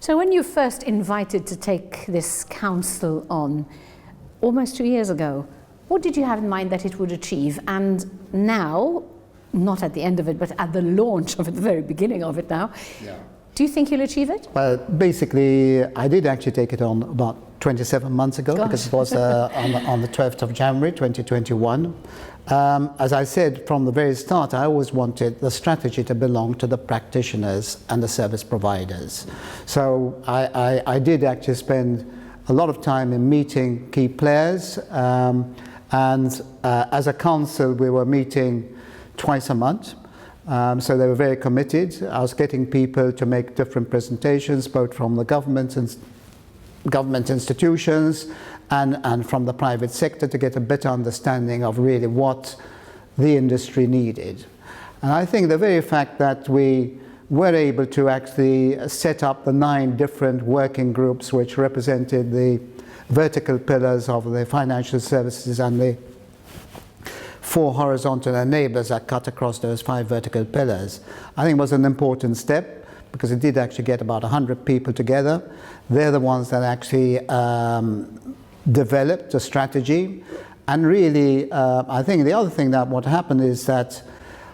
So when you first invited to take this council on, almost 2 years ago, what did you have in mind that it would achieve? And now, not at the end of it, but at the launch of it, the very beginning of it now, do you think you'll achieve it? Well, basically, I did actually take it on about 27 months ago, because it was on the 12th of January 2021. As I said from the very start, I always wanted the strategy to belong to the practitioners and the service providers. So I did actually spend a lot of time in meeting key players, and as a council we were meeting twice a month. So they were very committed. I was getting people to make different presentations, both from the government and government institutions and from the private sector, to get a better understanding of really what the industry needed. And I think the very fact that we were able to actually set up the 9 different working groups which represented the vertical pillars of the financial services and the 4 horizontal enablers that cut across those 5 vertical pillars, I think was an important step, because it did actually get about 100 people together. They're the ones that actually developed a strategy. And really, I think the other thing that what happened is that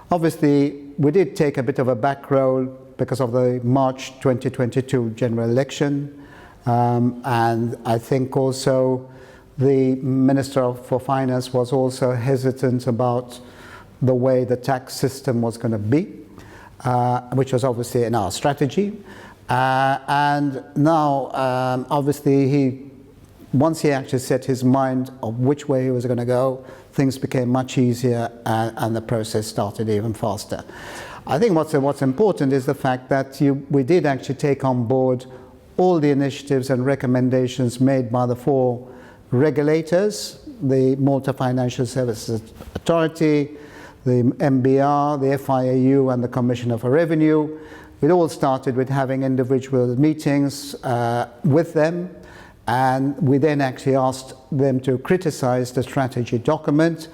obviously we did take a bit of a back role because of the March 2022 general election. And I think also the Minister for Finance was also hesitant about the way the tax system was going to be, which was obviously in our strategy. And now, obviously, once he actually set his mind of which way he was going to go, things became much easier, and the process started even faster. I think what's important is the fact that we did actually take on board all the initiatives and recommendations made by the 4 regulators, the Malta Financial Services Authority, the MBR, the FIAU, and the Commissioner for Revenue. It all started with having individual meetings with them, and we then actually asked them to criticize the strategy document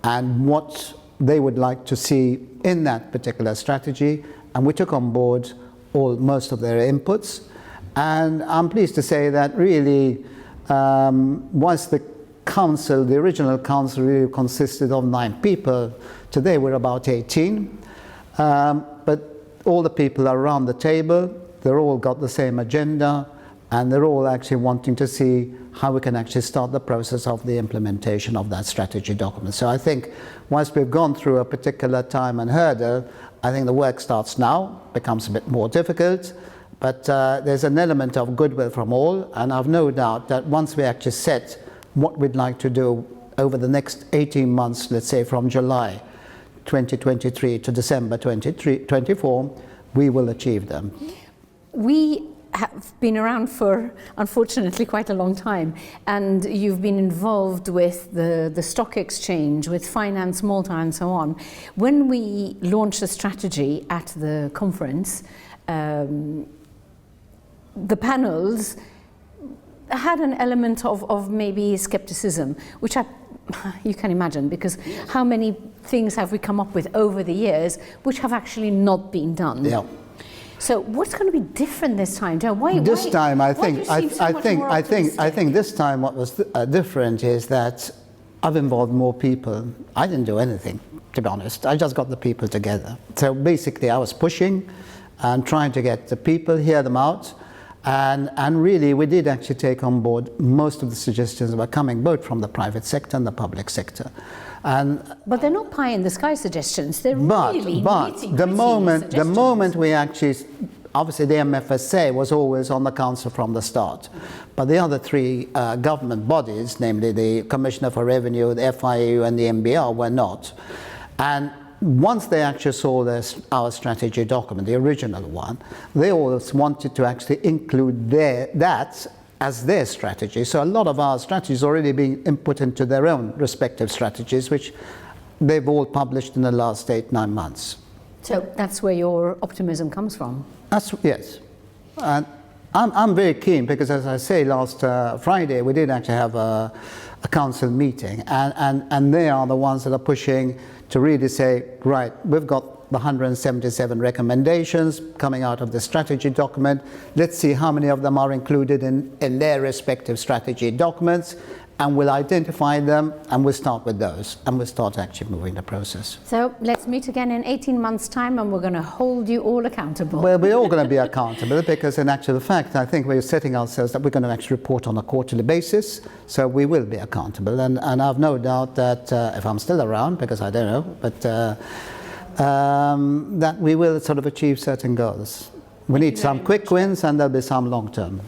and what they would like to see in that particular strategy, and we took on board most of their inputs. And I'm pleased to say that really, once the council, the original council, really consisted of 9 people, today we're about 18. But all the people are around the table, they're all got the same agenda, and they're all actually wanting to see how we can actually start the process of the implementation of that strategy document. So I think once we've gone through a particular time and hurdle, I think the work starts now, becomes a bit more difficult, but there's an element of goodwill from all, and I've no doubt that once we actually set what we'd like to do over the next 18 months, let's say from July 2023 to December 2024, we will achieve them. We have been around for, unfortunately, quite a long time, and you've been involved with the stock exchange, with Finance Malta and so on. When we launched the strategy at the conference, the panels had an element of maybe skepticism, which you can imagine, because how many things have we come up with over the years which have actually not been done? Yeah. So what's going to be different this time? This time, I think this time what was different is that I've involved more people. I didn't do anything, to be honest. I just got the people together. So basically, I was pushing and trying to get the people, hear them out. And really, we did actually take on board most of the suggestions that were coming both from the private sector and the public sector. But they're not pie in the sky suggestions. They're really the moment we actually, obviously the MFSAC was always on the council from the start, but the other 3 government bodies, namely the Commissioner for Revenue, the FIAU, and the MBR, were not. And once they actually saw our strategy document, the original one, they always wanted to actually include that as their strategy. So a lot of our strategies already being input into their own respective strategies, which they've all published in the last 8-9 months. So that's where your optimism comes from? Yes. And I'm very keen, because as I say, last Friday we did actually have a council meeting, and they are the ones that are pushing to really say, right, we've got the 177 recommendations coming out of the strategy document. Let's see how many of them are included in their respective strategy documents, and we'll identify them, and we'll start with those, and we'll start actually moving the process. So let's meet again in 18 months' time, and we're going to hold you all accountable. Well, we're all going to be accountable, because in actual fact, I think we're setting ourselves that we're going to actually report on a quarterly basis, so we will be accountable. And I've no doubt that if I'm still around, because I don't know, but that we will sort of achieve certain goals. We need some quick wins, and there'll be some long-term.